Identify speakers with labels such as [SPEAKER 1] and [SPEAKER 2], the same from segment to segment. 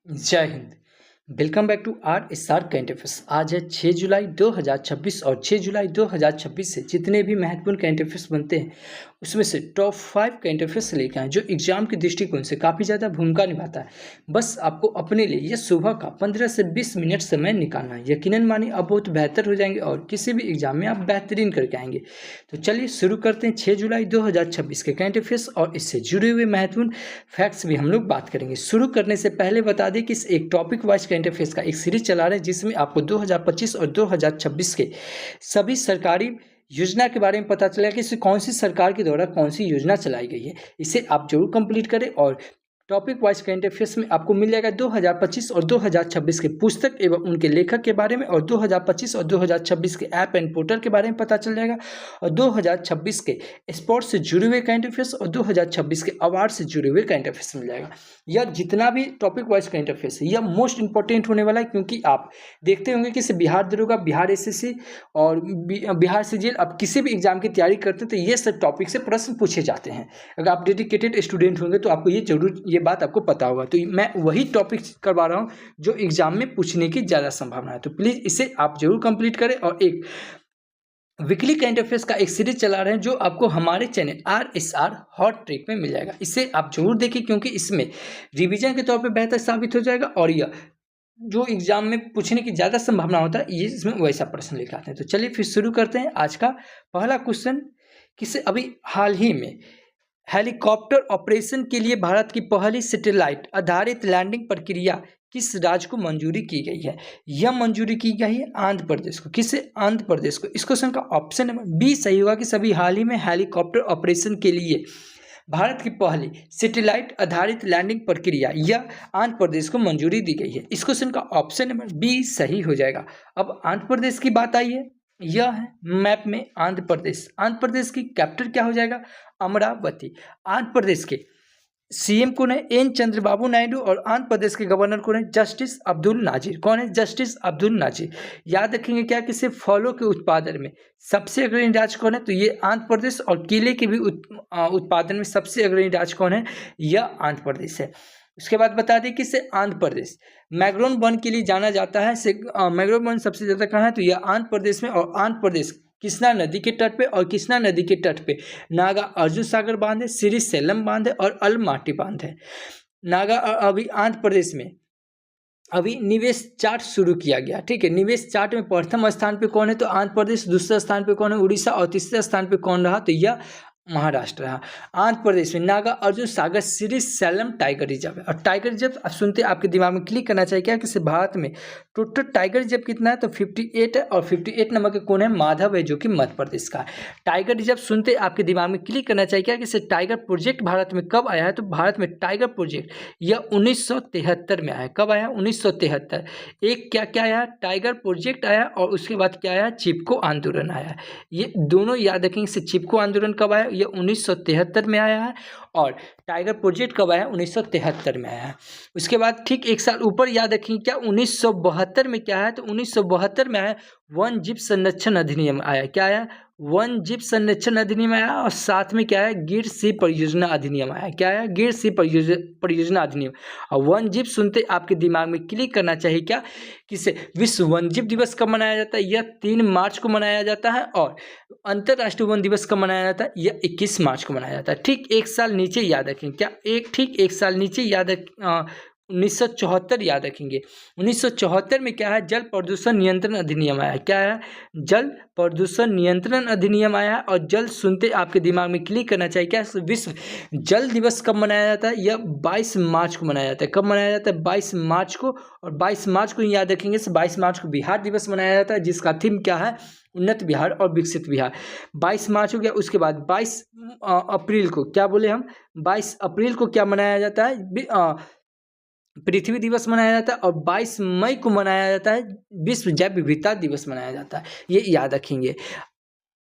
[SPEAKER 1] जय हिंद। Welcome back to R S R current affairs. आज है 6 जुलाई 2026 और 6 जुलाई 2026 से जितने भी महत्वपूर्ण करंट अफेयर्स बनते हैं उसमें से टॉप 5 करंट अफेयर्स लेकर आए जो एग्जाम के दृष्टिकोण से काफ़ी ज़्यादा भूमिका निभाता है। बस आपको अपने लिए यह सुबह का 15 से 20 मिनट समय निकालना है। यकीनन मानिए आप बहुत बेहतर हो जाएंगे और किसी भी एग्जाम में आप बेहतरीन करके आएंगे। तो चलिए शुरू करते हैं 6 जुलाई 2026 के करंट अफेयर्स और इससे जुड़े हुए महत्वपूर्ण फैक्ट्स भी हम लोग बात करेंगे। शुरू करने से पहले बता दें कि इस एक टॉपिक वाइज करंट अफेयर्स का एक सीरीज चला रहे हैं जिसमें आपको 2025 और 2026 के सभी सरकारी योजना के बारे में पता चलेगा कि इसे कौन सी सरकार के द्वारा कौन सी योजना चलाई गई है। इसे आप जरूर कंप्लीट करें और टॉपिक वाइज करंट अफेयर्स में आपको मिल जाएगा 2025 और 2026 के पुस्तक एवं उनके लेखक के बारे में और 2025 और 2026 के ऐप एंड पोर्टल के बारे में पता चल जाएगा और 2026 के स्पोर्ट्स से जुड़े हुए करंट अफेयर्स और 2026 के अवार्ड से जुड़े हुए करंट अफेयर्स मिल जाएगा। यह जितना भी टॉपिक वाइज करंट अफेयर्स है यह मोस्ट इंपॉर्टेंट होने वाला है क्योंकि आप देखते होंगे कि बिहार दरोगा, बिहार एसएससी और बिहार सीजीएल आप किसी भी एग्जाम की तैयारी करते हैं तो ये सब टॉपिक से प्रश्न पूछे जाते हैं। अगर आप डेडिकेटेड स्टूडेंट होंगे तो आपको ये बात आपको पता होगा। तो मैं वही टॉपिक करवा रहा हूँ जो एग्जाम में पूछने की ज़्यादा संभावना है। तो प्लीज़ इसे आप जरूर कंप्लीट करें और एक वीकली करंट अफेयर्स का एक सीरीज चला रहे हैं जो आपको हमारे चैनल RSR हॉट ट्रिक में मिल जाएगा। इसे आप जरूर देखिए क्योंकि इसमें रिवीजन के तौर पे बेहतर साबित हो जाएगा और यह जो एग्जाम में पूछने की ज़्यादा संभावना होता है ये इसमें वैसा प्रश्न लेकर आते हैं। तो चलिए फिर शुरू करते हैं। आज का पहला क्वेश्चन किसे अभी हाल ही में हेलीकॉप्टर ऑपरेशन के लिए भारत की पहली सैटेलाइट आधारित लैंडिंग प्रक्रिया किस राज्य को मंजूरी की गई है। यह मंजूरी की गई है आंध्र प्रदेश को। किसे? आंध्र प्रदेश को। इस क्वेश्चन का ऑप्शन नंबर बी सही होगा कि सभी हाल ही में हेलीकॉप्टर ऑपरेशन के लिए भारत की पहली सैटेलाइट आधारित लैंडिंग प्रक्रिया यह आंध्र प्रदेश को मंजूरी दी गई है। इस क्वेश्चन का ऑप्शन नंबर बी सही हो जाएगा। अब आंध्र प्रदेश की बात आई है, यह है मैप में आंध्र प्रदेश। आंध्र प्रदेश की कैपिटल क्या हो जाएगा? अमरावती। आंध्र प्रदेश के सीएम कौन है? एन चंद्रबाबू नायडू। और आंध्र प्रदेश के गवर्नर कौन है? जस्टिस अब्दुल नाजिर। कौन है? जस्टिस अब्दुल नाजिर। याद रखेंगे क्या कि सिर्फ फलों के उत्पादन में सबसे अग्रणी राज्य कौन है? तो ये आंध्र प्रदेश। और केले के भी उत्पादन में सबसे अग्रणी राज्य कौन है? यह आंध्र प्रदेश है। उसके बाद बता दें कि इसे आंध्र प्रदेश मैंग्रोव वन के लिए जाना जाता है। मैंग्रोव वन सबसे ज़्यादा कहाँ है? तो यह आंध्र प्रदेश में। और आंध्र प्रदेश कृष्णा नदी के तट पे और कृष्णा नदी के तट पे नागा अर्जुन सागर बांध है, श्री सेलम बांध है और अलमाटी बांध है। नागा अभी आंध्र प्रदेश में अभी निवेश चार्ट शुरू किया गया। ठीक है, निवेश चार्ट में प्रथम स्थान पे कौन है? तो आंध्र प्रदेश। दूसरे स्थान पे कौन है? उड़ीसा। और तीसरे स्थान पे कौन रहा? तो यह महाराष्ट्र रहा। आंध्र प्रदेश में नागा अर्जुन सागर श्री सेलम टाइगर रिजर्व है। और टाइगर रिजर्व आप सुनते आपके दिमाग में क्लिक करना चाहिए क्या कि भारत में टोटल टाइगर रिजर्व कितना है? तो 58 है। और 58 नंबर के कौन है? माधव है जो कि मध्य प्रदेश का है। टाइगर रिजर्व सुनते आपके दिमाग में क्लिक करना चाहिए क्या कि टाइगर प्रोजेक्ट भारत में कब आया है? तो भारत में टाइगर प्रोजेक्ट यह 1973 में आया। कब आया? 1973। एक क्या क्या आया? टाइगर प्रोजेक्ट आया और उसके बाद क्या आया? चिपको आंदोलन आया। ये दोनों याद रखेंगे। से चिपको आंदोलन कब आया? यह 1973 में आया है। और टाइगर प्रोजेक्ट कब आया? 1973 में आया है। उसके बाद ठीक एक साल ऊपर याद रखेंगे क्या 1972 में क्या है? तो 1972 में आया वन जीव संरक्षण अधिनियम आया। क्या आया? वन जीव संरक्षण अधिनियम आया। और साथ में क्या है? गिर सिंह परियोजना अधिनियम आया। क्या आया? गिर सिंह परियोजना अधिनियम। और वन जीव सुनते आपके दिमाग में क्लिक करना चाहिए क्या किसे विश्व वन जीव दिवस कब मनाया जाता है? यह 3 मार्च को मनाया जाता है। और अंतर्राष्ट्रीय वन दिवस कब मनाया जाता है? यह 21 मार्च को मनाया जाता है। ठीक एक साल नीचे याद रखेंगे क्या एक साल नीचे याद 1974 याद रखेंगे। 1974 में क्या है? जल प्रदूषण नियंत्रण अधिनियम आया। क्या है? जल प्रदूषण नियंत्रण अधिनियम आया। और जल सुनते आपके दिमाग में क्लिक करना चाहिए क्या विश्व जल दिवस कब मनाया जाता है? यह 22 मार्च को मनाया जाता है। कब मनाया जाता है? 22 मार्च को। और 22 मार्च को याद रखेंगे 22 मार्च को बिहार दिवस मनाया जाता है जिसका थीम क्या है? उन्नत बिहार और विकसित बिहार। 22 मार्च हो गया। उसके बाद 22 अप्रैल को क्या बोले हम? 22 अप्रैल को क्या मनाया जाता है? पृथ्वी दिवस मनाया जाता है। और 22 मई को मनाया जाता है विश्व जैव विविधता दिवस मनाया जाता है। ये याद रखेंगे।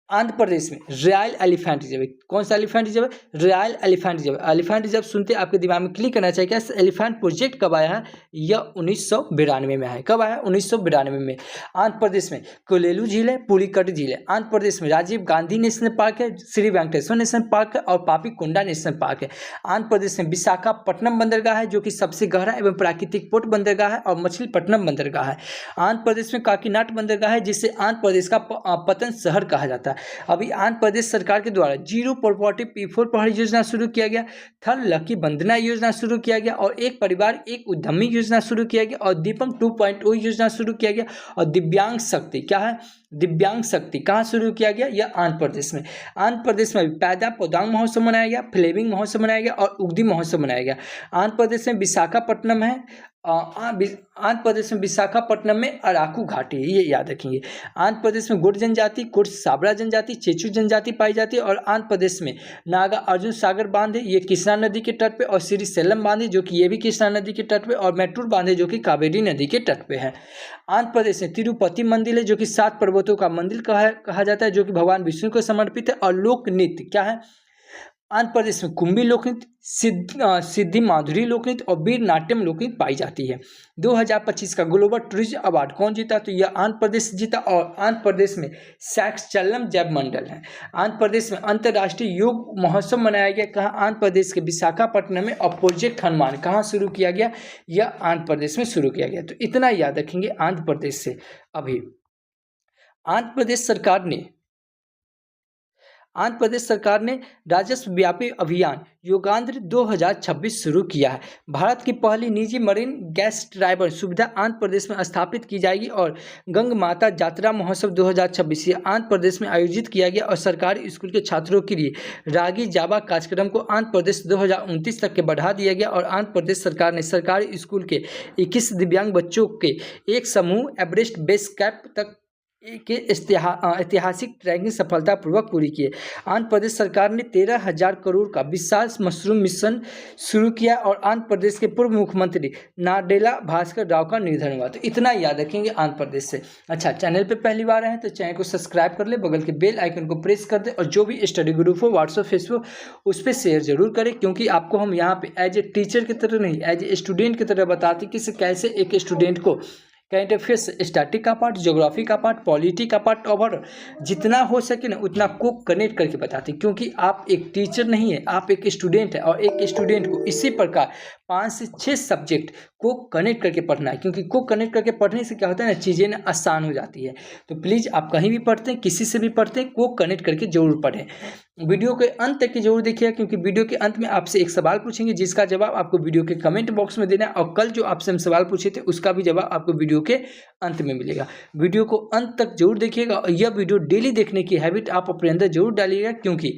[SPEAKER 1] आंध्र प्रदेश में रॉयल एलिफेंट रिजर्व, कौन सा एलिफेंट रिजर्व है? Royal elephant reserve. Elephant reserve सुनते आपके दिमाग में क्लिक करना चाहिए। क्या एलिफेंट प्रोजेक्ट कब आया है? यह 1992 में आया है। कब आया? 1992 में। आंध्र प्रदेश में कोलेलू झील है, पुलिकट झील है। आंध्र प्रदेश में राजीव गांधी नेशनल पार्क है, श्री वेंकटेश्वर नेशनल पार्क है और पापीकोंडा नेशनल पार्क है। आंध्र प्रदेश में विशाखापट्टनम बंदरगाह है जो कि सबसे गहरा एवं प्राकृतिक पोर्ट बंदरगाह है और मछलीपट्टनम बंदरगाह है। आंध्र प्रदेश में काकीनाड बंदरगाह है जिसे आंध्र प्रदेश का पतन शहर कहा जाता है। अभी आंध्र प्रदेश सरकार के द्वारा जीरो प्रॉपर्टी P4 पहल योजना शुरू किया गया, थल लकी बंधना योजना शुरू किया गया और एक परिवार एक उद्यमी योजना शुरू किया गया और दीपम 2.0 योजना शुरू किया गया और दिव्यांग शक्ति, क्या है? दिव्यांग शक्ति कहाँ शुरू किया गया? यह आंध्र प्रदेश में। आंध्र प्रदेश में पैदा पोदांग महोत्सव मनाया गया, फ्लेमिंग महोत्सव मनाया गया और उगदी महोत्सव मनाया गया। आंध्र प्रदेश में विशाखापट्टनम है, आंध्र प्रदेश में विशाखापट्टनम में अराकू घाटी है, ये याद रखेंगे। आंध्र प्रदेश में गुड़ जनजाति, कुर्स साबरा जनजाति, चेचू जनजाति पाई जाती है और आंध्र प्रदेश में नागा अर्जुन सागर बांध है, ये कृष्णा नदी के तट पे, और श्रीशैलम बांध है जो कि ये भी कृष्णा नदी के तट पे, और मैटूर बांध है जो कि कावेरी नदी के तट पे है। आंध्र प्रदेश में तिरुपति मंदिर है जो कि 7 पर्वतों का मंदिर कहा जाता है जो कि भगवान विष्णु को समर्पित है। और लोक नृत्य क्या है? आंध्र प्रदेश में कुंभी लोकनृत्य, सिद्धि माधुरी लोकनृत्य और वीर नाट्यम लोकनृत्य पाई जाती है। 2025 का ग्लोबल टूरिज्म अवार्ड कौन जीता? तो यह आंध्र प्रदेश जीता और आंध्र प्रदेश में सैक्सचलम जैव मंडल है। आंध्र प्रदेश में अंतर्राष्ट्रीय योग महोत्सव मनाया गया, कहाँ? आंध्र प्रदेश के विशाखापट्टनम में। और प्रोजेक्ट हनुमान कहाँ शुरू किया गया? यह आंध्र प्रदेश में शुरू किया गया। तो इतना याद रखेंगे आंध्र प्रदेश से। अभी आंध्र प्रदेश सरकार ने राजस्व व्यापी अभियान योगांध्र 2026 शुरू किया है। भारत की पहली निजी मरीन गैस ड्राइवर सुविधा आंध्र प्रदेश में स्थापित की जाएगी और गंग माता यात्रा महोत्सव 2026 आंध्र प्रदेश में आयोजित किया गया और सरकारी स्कूल के छात्रों के लिए रागी जावा कार्यक्रम को आंध्र प्रदेश 2029 तक के बढ़ा दिया गया और आंध्र प्रदेश सरकार ने सरकारी स्कूल के 21 दिव्यांग बच्चों के एक समूह एवरेस्ट बेस कैंप तक के ऐतिहासिक ट्रैकिंग सफलतापूर्वक पूरी की है। आंध्र प्रदेश सरकार ने 13,000 करोड़ का विशाल मशरूम मिशन शुरू किया और आंध्र प्रदेश के पूर्व मुख्यमंत्री नाडेला भास्कर राव का निधन हुआ। तो इतना याद रखेंगे आंध्र प्रदेश से। अच्छा, चैनल पे पहली बार आए हैं तो चैनल को सब्सक्राइब कर ले, बगल के बेल आइकन को प्रेस कर दे और जो भी स्टडी ग्रुप हो व्हाट्सएप फेसबुक उस पर शेयर जरूर करें, क्योंकि आपको हम यहाँ पे एज ए टीचर की तरह नहीं, एज ए स्टूडेंट की तरह बताते कि कैसे एक स्टूडेंट को करंट अफेयर्स, स्टैटिक का पार्ट, ज्योग्राफी का पार्ट, पॉलिटी का पार्ट और जितना हो सके ना उतना को कनेक्ट करके बताते, क्योंकि आप एक टीचर नहीं है, आप एक स्टूडेंट है और एक स्टूडेंट को इसी प्रकार 5 से 6 सब्जेक्ट को कनेक्ट करके पढ़ना है, क्योंकि को कनेक्ट करके पढ़ने से क्या होता है ना, चीज़ें ना आसान हो जाती है। तो प्लीज़ आप कहीं भी पढ़ते हैं, किसी से भी पढ़ते हैं, को कनेक्ट करके जरूर पढ़ें। वीडियो के अंत तक की जरूर देखिएगा, क्योंकि वीडियो के अंत में आपसे एक सवाल पूछेंगे जिसका जवाब आपको वीडियो के कमेंट बॉक्स में देना है और कल जो आपसे हम सवाल पूछे थे उसका भी जवाब आपको वीडियो के अंत में मिलेगा। वीडियो को अंत तक जरूर देखिएगा और यह वीडियो डेली देखने की हैबिट आप अपने अंदर जरूर डालिएगा, क्योंकि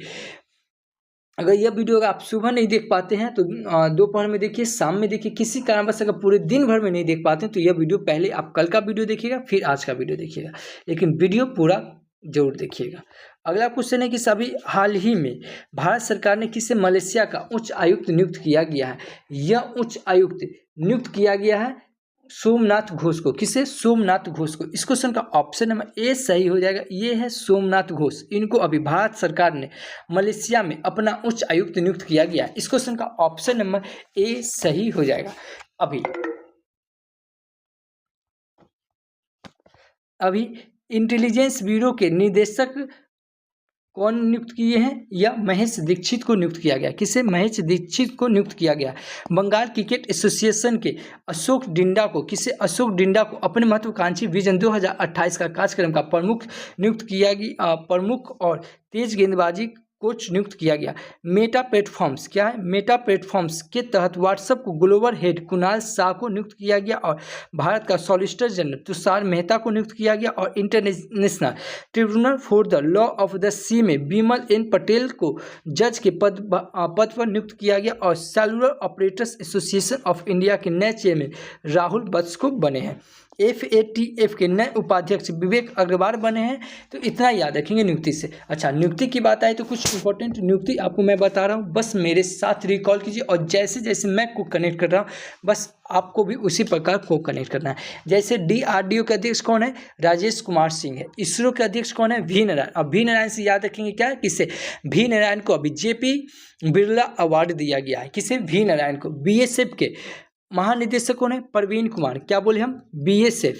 [SPEAKER 1] अगर यह वीडियो आप सुबह नहीं देख पाते हैं तो दोपहर में देखिए, शाम में देखिए, किसी कारणवश अगर पूरे दिन भर में नहीं देख पाते हैं तो यह वीडियो पहले आप कल का वीडियो देखिएगा फिर आज का वीडियो देखिएगा, लेकिन वीडियो पूरा जरूर देखिएगा। अगला क्वेश्चन है कि सभी हाल ही में भारत सरकार ने किसे मलेशिया का उच्च आयुक्त नियुक्त किया गया है? यह उच्च आयुक्त नियुक्त किया गया है सोमनाथ घोष को। किसे? सोमनाथ घोष को। इस क्वेश्चन का ऑप्शन नंबर ए सही हो जाएगा। ये है सोमनाथ घोष। इनको अभी भारत सरकार ने मलेशिया में अपना उच्च आयुक्त नियुक्त किया गया है। इस क्वेश्चन का ऑप्शन नंबर ए सही हो जाएगा। अभी इंटेलिजेंस ब्यूरो के निदेशक कौन नियुक्त किए हैं? या महेश दीक्षित को नियुक्त किया गया। किसे? महेश दीक्षित को नियुक्त किया गया। बंगाल क्रिकेट एसोसिएशन के अशोक डिंडा को, किसे? अशोक डिंडा को अपने महत्वाकांक्षी विजन 2028 का कार्यक्रम का प्रमुख नियुक्त किया गया। प्रमुख और तेज गेंदबाजी कोच नियुक्त किया गया। मेटा प्लेटफॉर्म्स, क्या है? मेटा प्लेटफॉर्म्स के तहत व्हाट्सएप को ग्लोबल हेड कुणाल शाह को नियुक्त किया गया और भारत का सॉलिसिटर जनरल तुषार मेहता को नियुक्त किया गया और international tribunal for the law of the sea में बिमल एन पटेल को जज के पद पर नियुक्त किया गया और cellular operators association of India के नए चेयरमैन राहुल वत्स को बने हैं। FATF के नए उपाध्यक्ष विवेक अग्रवाल बने हैं। तो इतना याद रखेंगे नियुक्ति से। अच्छा, नियुक्ति की बात आए तो कुछ इंपॉर्टेंट नियुक्ति आपको मैं बता रहा हूँ, बस मेरे साथ रिकॉल कीजिए और जैसे जैसे मैं को कनेक्ट कर रहा हूँ बस आपको भी उसी प्रकार को कनेक्ट करना है। जैसे DRDO के अध्यक्ष कौन है? राजेश कुमार सिंह है। इसरो के अध्यक्ष कौन है? वी नारायण। अब वी नारायण से याद रखेंगे क्या है, किसे? वी नारायण को अभी JP बिरला अवार्ड दिया गया है। किसे? वी नारायण को। BSF के महानिदेशक कौन है? प्रवीण कुमार। क्या बोले हम? BSF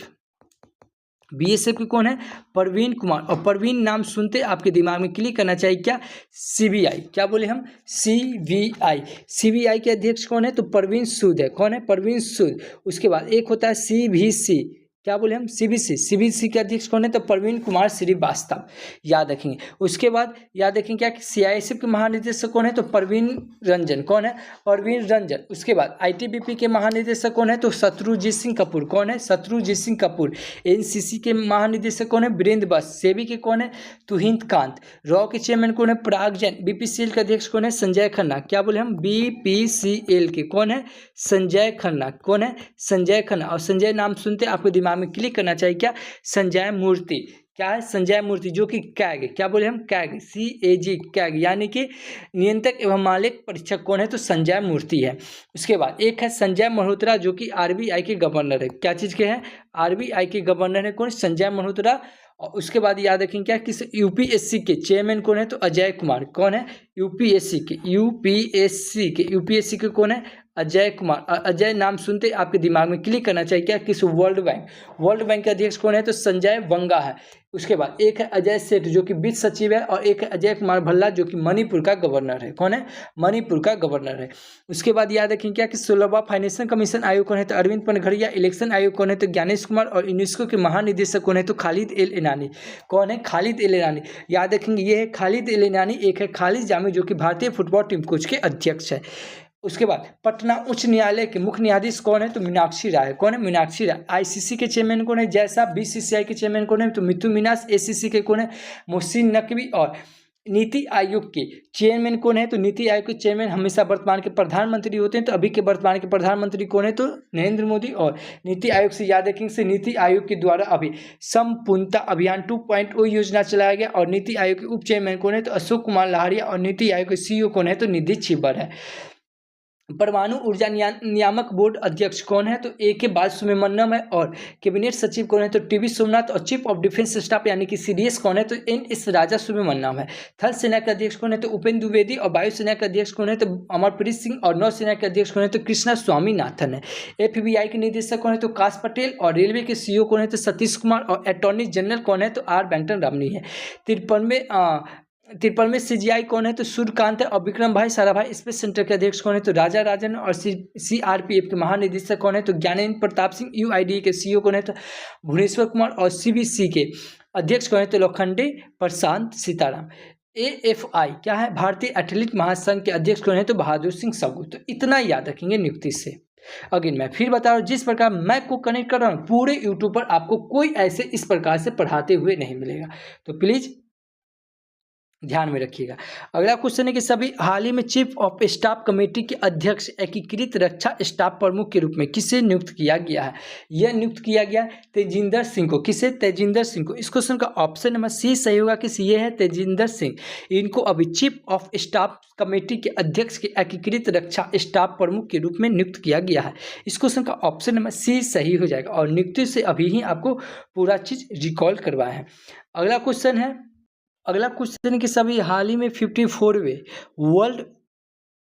[SPEAKER 1] के कौन है? प्रवीण कुमार। और प्रवीण नाम सुनते आपके दिमाग में क्लिक करना चाहिए क्या? CBI। क्या बोले हम? CBI के अध्यक्ष कौन है? तो प्रवीण सूद है। कौन है? प्रवीण सूद। उसके बाद एक होता है CBC। क्या बोले हम? CBC के अध्यक्ष कौन है? तो प्रवीण कुमार श्रीवास्तव। याद रखेंगे। उसके बाद याद रखेंगे क्या कि CISF के महानिदेशक कौन है? तो प्रवीण रंजन। कौन है? प्रवीण रंजन। उसके बाद ITBP के महानिदेशक कौन है? तो शत्रुजीत सिंह कपूर। कौन है? शत्रुजीत सिंह कपूर। NCC के महानिदेशक कौन है? वीरेंद्र बस। सेबी के कौन है? तुहिन कांत। रॉ के चेयरमैन कौन है? पराग जैन। BPCL के अध्यक्ष कौन है? संजय खन्ना। क्या बोले हम? BPCL के कौन है? संजय खन्ना। कौन है? संजय खन्ना। और संजय नाम सुनते आपको दिमाग में क्लिक करना चाहिए क्या? संजय मूर्ति। क्या है? संजय मूर्ति, जो कि कैग। क्या बोले हम? कैग। CAG कैग, यानी कि नियंत्रक एवं मालिक परीक्षक कौन है? तो संजय मूर्ति है। उसके बाद एक है संजय मल्होत्रा, जो कि RBI के गवर्नर है। क्या चीज के हैं? RBI के गवर्नर है। कौन? संजय मल्होत्रा। और उसके बाद याद रखेंगे क्या, किस? UPSC के चेयरमैन कौन है? तो अजय कुमार। कौन है? यूपीएससी के कौन है? अजय कुमार। अजय नाम सुनते आपके दिमाग में क्लिक करना चाहिए क्या? किस? वर्ल्ड बैंक के अध्यक्ष कौन है? तो संजय वंगा है। उसके बाद एक है अजय सेठ, जो कि वित्त सचिव है। और एक है अजय कुमार भल्ला, जो कि मणिपुर का गवर्नर है। कौन है? मणिपुर का गवर्नर है। उसके बाद याद रखेंगे क्या कि 16वां फाइनेंशियल कमीशन आयोग कौन है? तो अरविंद पनघड़िया। इलेक्शन आयोग कौन है? तो ज्ञानेश कुमार। और यूनेस्को के महानिदेशक कौन है? तो खालिद एल ईनानी। कौन है? खालिद एल ईनानी। याद रखेंगे ये है खालिद एल ईनानी। एक है खालिद जामी, जो कि भारतीय फुटबॉल टीम कोच के अध्यक्ष है। उसके बाद पटना उच्च न्यायालय के मुख्य न्यायाधीश कौन है? तो मीनाक्षी राय। कौन है? मीनाक्षी राय। ICC के चेयरमैन कौन है? जयसाब। BCCI के चेयरमैन कौन है? तो मिथु मीनास। ACC के कौन है? मोहसिन नकवी। और नीति आयोग के चेयरमैन कौन है? तो नीति आयोग के चेयरमैन हमेशा वर्तमान के प्रधानमंत्री होते हैं। तो अभी के वर्तमान के प्रधानमंत्री कौन है? तो नरेंद्र मोदी। और नीति आयोग से याद रखेंगे से नीति आयोग के द्वारा अभी संपूर्णता अभियान 2.0 योजना चलाया गया। और नीति आयोग के उप चेयरमैन कौन है? तो अशोक कुमार लहारिया। और नीति आयोग के CEO कौन है? तो निधि छिब्बर है। परमाणु ऊर्जा नियामक बोर्ड अध्यक्ष कौन है? तो AK बालसुब्रमण्यम है। और कैबिनेट सचिव कौन है? तो TB सोमनाथ। और चीफ ऑफ डिफेंस स्टाफ यानी कि CDS कौन है? तो NS राजा सुब्रमण्यम है। थल सेना के अध्यक्ष कौन है? तो उपेंद्र द्विवेदी। और वायुसेना के अध्यक्ष कौन है? तो अमरप्रीत सिंह। और नौसेना के अध्यक्ष कौन है? तो कृष्णा स्वामीनाथन है। FBI के निदेशक कौन है? तो काश पटेल। और रेलवे के CEO कौन है? तो सतीश कुमार। और अटॉर्नी जनरल कौन है? तो R वेंकट रमनी है। 53वें CGI कौन है? तो सूर्यकांत है। और विक्रम भाई साराभाई स्पेस सेंटर के अध्यक्ष कौन है? तो राजा राजन। और CRPF के महानिदेशक कौन है? तो ज्ञानेन्द्र प्रताप सिंह। UIDA के CEO कौन है? तो भुवनेश्वर कुमार। और CBC के अध्यक्ष कौन है? तो लोखंडे प्रशांत सीताराम। AFI क्या है? भारतीय एथलीट महासंघ के अध्यक्ष कौन है? तो बहादुर सिंह सगू। तो इतना याद रखेंगे नियुक्ति से। अगेन मैं फिर बता रहा हूँ, जिस प्रकार मैं को कनेक्ट कर रहा हूँ पूरे यूट्यूब पर आपको कोई ऐसे इस प्रकार से पढ़ाते हुए नहीं मिलेगा। तो प्लीज ध्यान में रखिएगा। अगला क्वेश्चन है कि सभी हाल ही में चीफ ऑफ स्टाफ कमेटी के अध्यक्ष एकीकृत रक्षा स्टाफ प्रमुख के रूप में किसे नियुक्त किया गया है? यह नियुक्त किया गया तेजिंदर सिंह को। किसे? तेजिंदर सिंह को। इस क्वेश्चन का ऑप्शन नंबर C सही होगा कि ये है तेजिंदर सिंह। इनको अभी चीफ ऑफ स्टाफ कमेटी के अध्यक्ष के एकीकृत रक्षा स्टाफ प्रमुख के रूप में नियुक्त किया गया है। इस क्वेश्चन का ऑप्शन नंबर C सही हो जाएगा। और नियुक्ति से अभी ही आपको पूरा चीज रिकॉल करवाया है। अगला क्वेश्चन कि सभी हाल ही में 54वें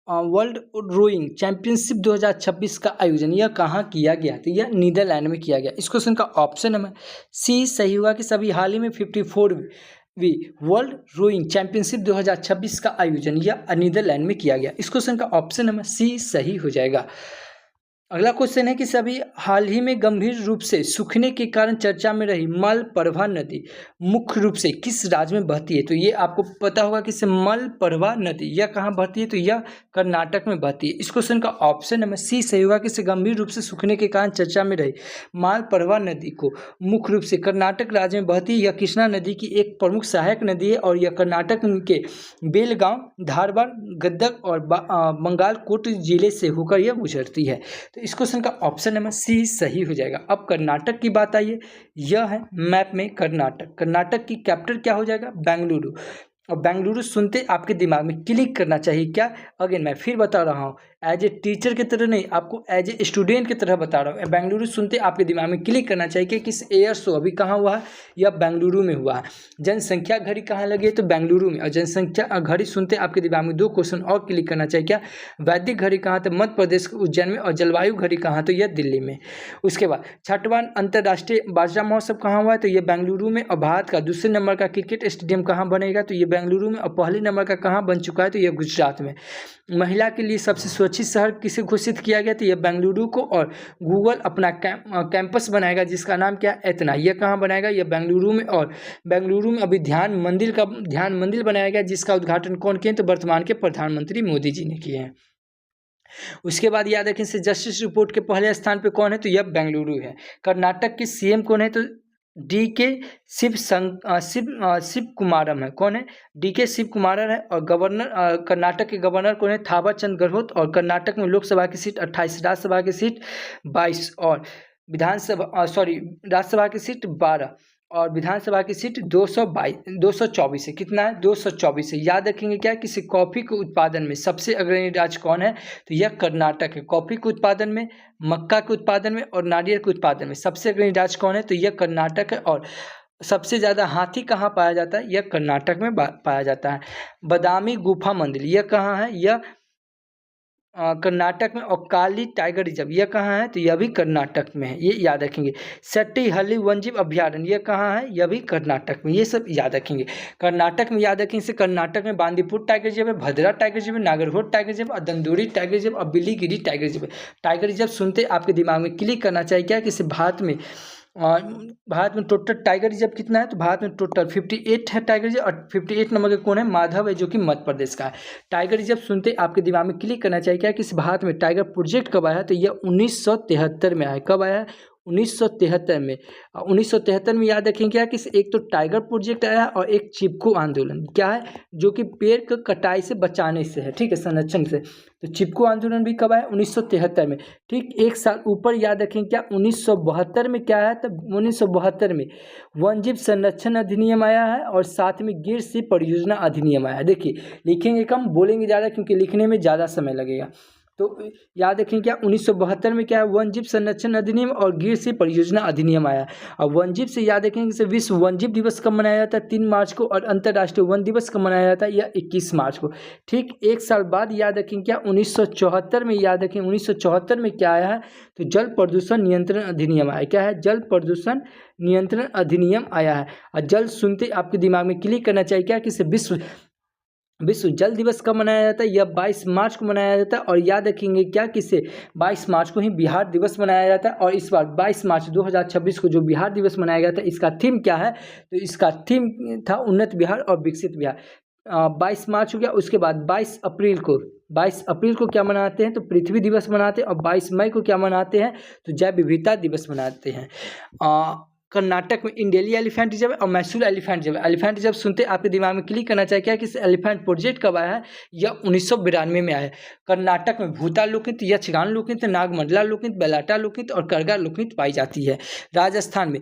[SPEAKER 1] वर्ल्ड रोइंग चैंपियनशिप 2026 का आयोजन यह कहाँ किया गया? तो यह नीदरलैंड में किया गया। इस क्वेश्चन का ऑप्शन नंबर C सही हुआ कि सभी हाल ही में 54वीं वर्ल्ड रोइंग चैंपियनशिप 2026 का आयोजन यह नीदरलैंड में किया गया। इस क्वेश्चन का ऑप्शन नंबर C सही हो जाएगा। अगला क्वेश्चन है कि सभी हाल ही में गंभीर रूप से सूखने के कारण चर्चा में रही मलप्रभा नदी मुख्य रूप से किस राज्य में बहती है? तो ये आपको पता होगा कि मलप्रभा नदी यह कहाँ बहती है? तो यह कर्नाटक में बहती है। इस क्वेश्चन का ऑप्शन नंबर C सही होगा कि गंभीर रूप से सूखने के कारण चर्चा में रही मलप्रभा नदी को मुख्य रूप से कर्नाटक राज्य में बहती है। यह कृष्णा नदी की एक प्रमुख सहायक नदी है। और यह कर्नाटक के बेलगांव, धारवाड़, गदग और बंगाल कोट जिले से होकर यह गुजरती है। तो इस क्वेश्चन का ऑप्शन नंबर सी सही हो जाएगा। अब कर्नाटक की बात आई है, यह है मैप में कर्नाटक। कर्नाटक की कैपिटल क्या हो जाएगा? बेंगलुरु। और बेंगलुरु सुनते आपके दिमाग में क्लिक करना चाहिए क्या? अगेन मैं फिर बता रहा हूँ, एज ए टीचर की तरह नहीं, आपको एज ए स्टूडेंट की तरह बता रहा हूँ। बेंगलुरु सुनते आपके दिमाग में क्लिक करना चाहिए कि किस एयर शो अभी कहाँ हुआ है, या बेंगलुरु में हुआ है। जनसंख्या घड़ी कहाँ लगी है? तो बेंगलुरु में। और जनसंख्या घड़ी सुनते आपके दिमाग में दो क्वेश्चन और क्लिक करना चाहिए क्या? वैदिक घड़ी कहाँ? तो मध्य प्रदेश के उज्जैन में। और जलवायु घड़ी कहाँ? तो यह दिल्ली में। उसके बाद 6वां अंतर्राष्ट्रीय बाजरा महोत्सव कहाँ हुआ है? तो ये बेंगलुरु में। और भारत का दूसरे नंबर का क्रिकेट स्टेडियम कहाँ बनेगा? तो ये बेंगलुरु में। और पहले नंबर का कहाँ बन चुका है? तो ये गुजरात में। महिला के लिए सबसे सुरक्षित शहर किसे घोषित किया गया? तो ये बेंगलुरु को। और गूगल अपना कैंपस बनाएगा जिसका नाम क्या है? एतना। यह कहाँ बनाएगा? यह बेंगलुरु में। और बेंगलुरु में अभी ध्यान मंदिर बनाया गया जिसका उद्घाटन कौन किए? तो वर्तमान के प्रधानमंत्री मोदी जी ने किए हैं। उसके बाद याद रखें से जस्टिस रिपोर्ट के पहले स्थान पे कौन है? तो यह बेंगलुरु है। कर्नाटक के सीएम कौन है? तो DK शिव कुमारम है। कौन है? DK शिव कुमारम है। और गवर्नर कर्नाटक के गवर्नर कौन है? थावर चंद गहलोत। और कर्नाटक में लोकसभा की सीट 28, राज्यसभा की सीट 22 और राज्यसभा की सीट 12 और विधानसभा की सीट 224 है। कितना है? 224 है। याद रखेंगे क्या? किसी कॉफ़ी के उत्पादन में सबसे अग्रणी राज्य कौन है? तो यह कर्नाटक है। कॉफ़ी के उत्पादन में, मक्का के उत्पादन में और नारियल के उत्पादन में सबसे अग्रणी राज्य कौन है? तो यह कर्नाटक है। और सबसे ज़्यादा हाथी कहाँ पाया जाता है? यह कर्नाटक में पाया जाता है। बादामी गुफा मंदिर यह कहाँ है? यह कर्नाटक में। और काली टाइगर रिजर्व यह कहाँ है? तो यह भी कर्नाटक में है। ये याद रखेंगे। सेट्टीहल्ली वन्यजीव अभ्यारण्य यह कहाँ है? यह भी कर्नाटक में। ये सब याद रखेंगे। कर्नाटक में याद रखेंगे से कर्नाटक में बांदीपुर टाइगर रिजर्व है, भद्रा टाइगर रिजर्व है, नागरहोड टाइगर रिजर्व और दंदूरी टाइगर रिजर्व और बिलीगिरी टाइगर रिजर्व है। टाइगर रिजर्व सुनते आपके दिमाग में क्लिक करना चाहिए क्या? कि भारत में टोटल टाइगर रिजर्व कितना है? तो भारत में टोटल 58 है टाइगर रिजर्व। और 58 नंबर के कौन है? माधव है, जो कि मध्य प्रदेश का है। टाइगर रिजर्व सुनते आपके दिमाग में क्लिक करना चाहिए क्या? कि इस भारत में टाइगर प्रोजेक्ट कब आया? तो यह 1973 में आया। कब आया? 1973 में। 1973 में याद रखें क्या? कि एक तो टाइगर प्रोजेक्ट आया और एक चिपको आंदोलन क्या है, जो कि पेड़ को कटाई से बचाने से है, ठीक है, संरक्षण से। तो चिपको आंदोलन भी कब आया? 1973 में। ठीक, एक साल ऊपर याद रखें क्या? 1972 में क्या आया? तब 1972 में वन्यजीव संरक्षण अधिनियम आया है और साथ में गिर सिंह परियोजना अधिनियम आया है। देखिए लिखेंगे कम, बोलेंगे ज़्यादा, क्योंकि लिखने में ज़्यादा समय लगेगा। तो याद रखें क्या? 1972 में क्या है? वन्यजीव संरक्षण अधिनियम और गिर सिंह परियोजना अधिनियम आया। और वन्यजीव से याद रखेंगे से विश्व वन्यजीव दिवस कब मनाया जाता है? 3 मार्च को। और अंतर्राष्ट्रीय वन दिवस कब मनाया जाता है? यह 21 मार्च को। ठीक, एक साल बाद याद रखें क्या? 1974 में याद रखें 1974 में क्या आया है? तो जल प्रदूषण नियंत्रण अधिनियम आया। क्या है? जल प्रदूषण नियंत्रण अधिनियम आया है। और जल सुनते आपके दिमाग में क्लिक करना चाहिए क्या? कि विश्व जल दिवस कब मनाया जाता है? यह 22 मार्च को मनाया जाता है। और याद रखेंगे क्या? किसे 22 मार्च को ही बिहार दिवस मनाया जाता है। और इस बार 22 मार्च 2026 को जो बिहार दिवस मनाया गया था, इसका थीम क्या है? तो इसका थीम था उन्नत बिहार और विकसित बिहार। 22 मार्च हो गया। उसके बाद 22 अप्रैल को क्या मनाते हैं? तो पृथ्वी दिवस मनाते हैं। और 22 मई को क्या मनाते हैं? तो जैव विविधता दिवस मनाते हैं। कर्नाटक में इंडेली एलिफेंट रिजर्व और Mysore elephant reserve. Elephant reserve सुनते आपके दिमाग में क्लिक करना चाहिए क्या? कि एलिफेंट प्रोजेक्ट कब आया है? यह 1992 में आया है। कर्नाटक में भूताल लोकनृत्य, यक्षगान लोकनृत्य, नागमंडला लोकनृत्य, बेलाटा लोकनृत्य और करगा लोकनृत्य पाई जाती है। राजस्थान में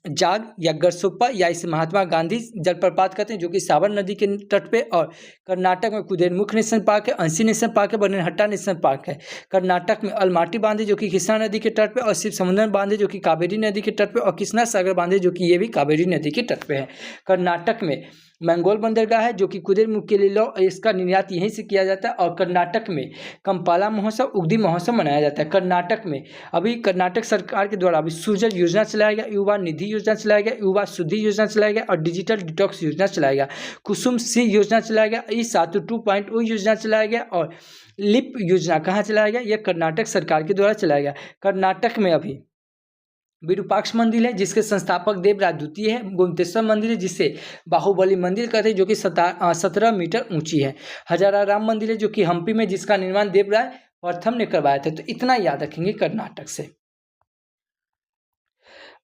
[SPEAKER 1] जाग या गरसोप्पा या इसे महात्मा गांधी जलप्रपात कहते हैं, जो कि साबरमती नदी के तट पे। और कर्नाटक में कुदेरमुख नेशनल पार्क है, अंसी नेशनल पार्क है, बनेरहट्टा नेशनल पार्क है। कर्नाटक में अलमाटी बांध है, जो कि कृष्णा नदी के तट पे। और शिव समुद्र बांध है, जो कि कावेरी नदी के तट पे। और कृष्णा सागर बांध है, जो कि ये भी कावेरी नदी के तट पे है। कर्नाटक में मंगोल बंदरगाह है, जो कि कुदेरमुख के लिए इसका निर्यात यहीं से किया जाता है। और कर्नाटक में कंपाला महोत्सव, उगदी महोत्सव मनाया जाता है। कर्नाटक में अभी कर्नाटक सरकार के द्वारा अभी सूजल योजना चलाया गया, युवा निधि योजना चलाया गया, युवा शुद्धि योजना चलाया गया और डिजिटल डिटॉक्स योजना चलाया गया। कुसुम सी योजना चलाया गया, ई-सेतु 2.0 योजना चलाया गया। और लिप योजना कहाँ चलाया गया? यह कर्नाटक सरकार के द्वारा चलाया गया। कर्नाटक में अभी विरूपाक्ष मंदिर है, जिसके संस्थापक देवराज द्वितीय है। गोमतेश्वर मंदिर है, जिसे बाहुबली मंदिर कहते हैं, जो कि 17 मीटर ऊंची है। हजारा राम मंदिर है, जो कि हम्पी में, जिसका निर्माण देवराय प्रथम ने करवाया था। तो इतना याद रखेंगे कर्नाटक से।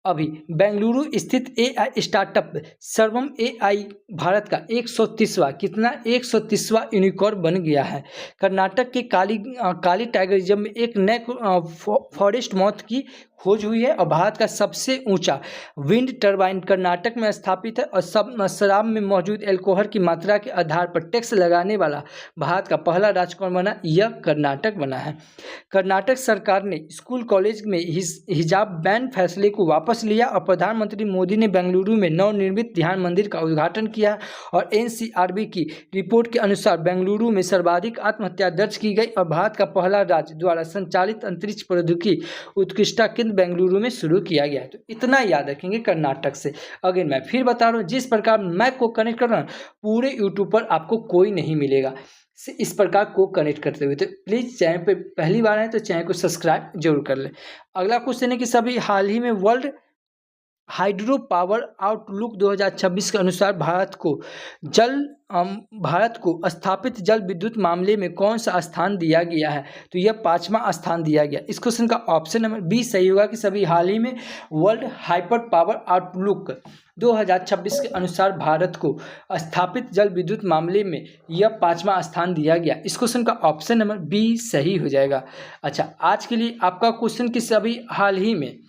[SPEAKER 1] अभी बेंगलुरु स्थित एआई स्टार्टअप सर्वम एआई भारत का 130वां कितना 130वां यूनिकॉर्न बन गया है। कर्नाटक के काली टाइगर रिजर्व में एक नए फॉरेस्ट मॉथ की खोज हुई है और भारत का सबसे ऊंचा विंड टर्बाइन कर्नाटक में स्थापित है और शराब में मौजूद एल्कोहल की मात्रा के आधार पर टैक्स लगाने वाला भारत का पहला राज्य कौन बना? यह कर्नाटक बना है। कर्नाटक सरकार ने स्कूल कॉलेज में हिजाब बैन फैसले को वापस लिया और प्रधानमंत्री मोदी ने बेंगलुरु में नवनिर्मित ध्यान मंदिर का उद्घाटन किया और एनसीआरबी की रिपोर्ट के अनुसार बेंगलुरु में सर्वाधिक आत्महत्या दर्ज की गई और भारत का पहला राज्य द्वारा संचालित अंतरिक्ष प्रौद्योगिकी उत्कृष्टता केंद्र बेंगलुरु में शुरू किया गया है। तो इतना याद रखेंगे कर्नाटक से। अगर मैं फिर बता रहा हूँ, जिस प्रकार मैं को कनेक्ट कर रहा हूँ पूरे यूट्यूब पर आपको कोई नहीं मिलेगा इस प्रकार को कनेक्ट करते हुए। तो प्लीज़ चैनल पे पहली बार आए तो चैनल को सब्सक्राइब जरूर कर ले। अगला क्वेश्चन है कि सभी हाल ही में वर्ल्ड हाइड्रो पावर आउटलुक 2026 के अनुसार भारत को स्थापित जल विद्युत मामले में कौन सा स्थान दिया गया है? तो यह 5वां स्थान दिया गया। इस क्वेश्चन का ऑप्शन नंबर बी सही होगा कि सभी हाल ही में वर्ल्ड हाइपर पावर आउटलुक 2026 के अनुसार भारत को स्थापित जल विद्युत मामले में यह 5वां स्थान दिया गया। इस क्वेश्चन का ऑप्शन नंबर बी सही हो जाएगा। अच्छा, आज के लिए आपका क्वेश्चन कि सभी हाल ही में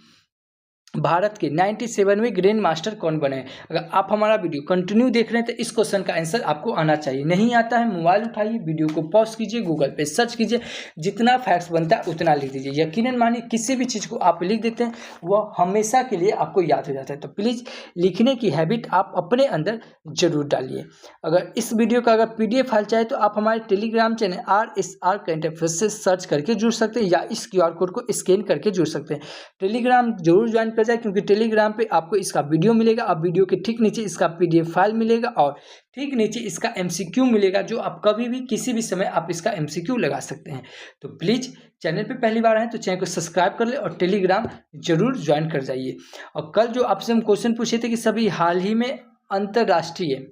[SPEAKER 1] भारत के 97वें ग्रैंड मास्टर कौन बने? अगर आप हमारा वीडियो कंटिन्यू देख रहे हैं तो इस क्वेश्चन का आंसर आपको आना चाहिए। नहीं आता है, मोबाइल उठाइए, वीडियो को पॉज कीजिए, गूगल पे सर्च कीजिए, जितना फैक्ट्स बनता है उतना लिख दीजिए। यकीनन मानिए किसी भी चीज़ को आप लिख देते हैं वह हमेशा के लिए आपको याद हो जाता है। तो प्लीज़ लिखने की हैबिट आप अपने अंदर जरूर डालिए। अगर इस वीडियो का अगर PDF फाइल चाहे तो आप हमारे Telegram channel RSR current affairs से सर्च करके जुड़ सकते हैं या इस QR कोड को स्कैन करके जुड़ सकते हैं। टेलीग्राम जरूर ज्वाइन जाए क्योंकि टेलीग्राम पे आपको इसका वीडियो मिलेगा। अब वीडियो के ठीक नीचे इसका PDF फाइल मिलेगा और ठीक नीचे इसका MCQ मिलेगा, जो आप कभी भी किसी भी समय आप इसका MCQ लगा सकते हैं। तो प्लीज़ चैनल पे पहली बार आए तो चैनल को सब्सक्राइब कर ले और टेलीग्राम जरूर ज्वाइन कर जाइए। और कल जो आपसे हम क्वेश्चन पूछे थे कि सभी हाल ही में अंतर्राष्ट्रीय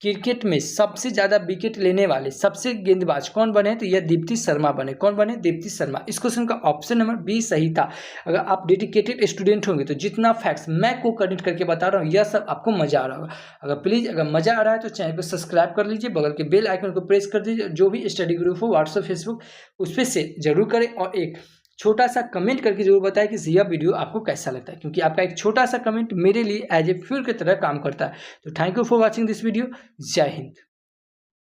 [SPEAKER 1] क्रिकेट में सबसे ज़्यादा विकेट लेने वाले सबसे गेंदबाज कौन बने? तो यह दीप्ति शर्मा बने। कौन बने? दीप्ति शर्मा। इस क्वेश्चन का ऑप्शन नंबर बी सही था। अगर आप डेडिकेटेड स्टूडेंट होंगे तो जितना फैक्ट्स मैं को कनेक्ट करके बता रहा हूँ यह सब आपको मजा आ रहा होगा। अगर मजा आ रहा है तो चैनल को सब्सक्राइब कर लीजिए, बगल के बेल आइकन को प्रेस कर दीजिए। जो भी स्टडी ग्रुप हो व्हाट्सएप फेसबुक उस पर से जरूर करें और एक छोटा सा कमेंट करके जरूर बताएं कि यह वीडियो आपको कैसा लगता है, क्योंकि आपका एक छोटा सा कमेंट मेरे लिए एज ए फ्यूल की तरह काम करता है। तो thank you for watching this video. जय हिंद।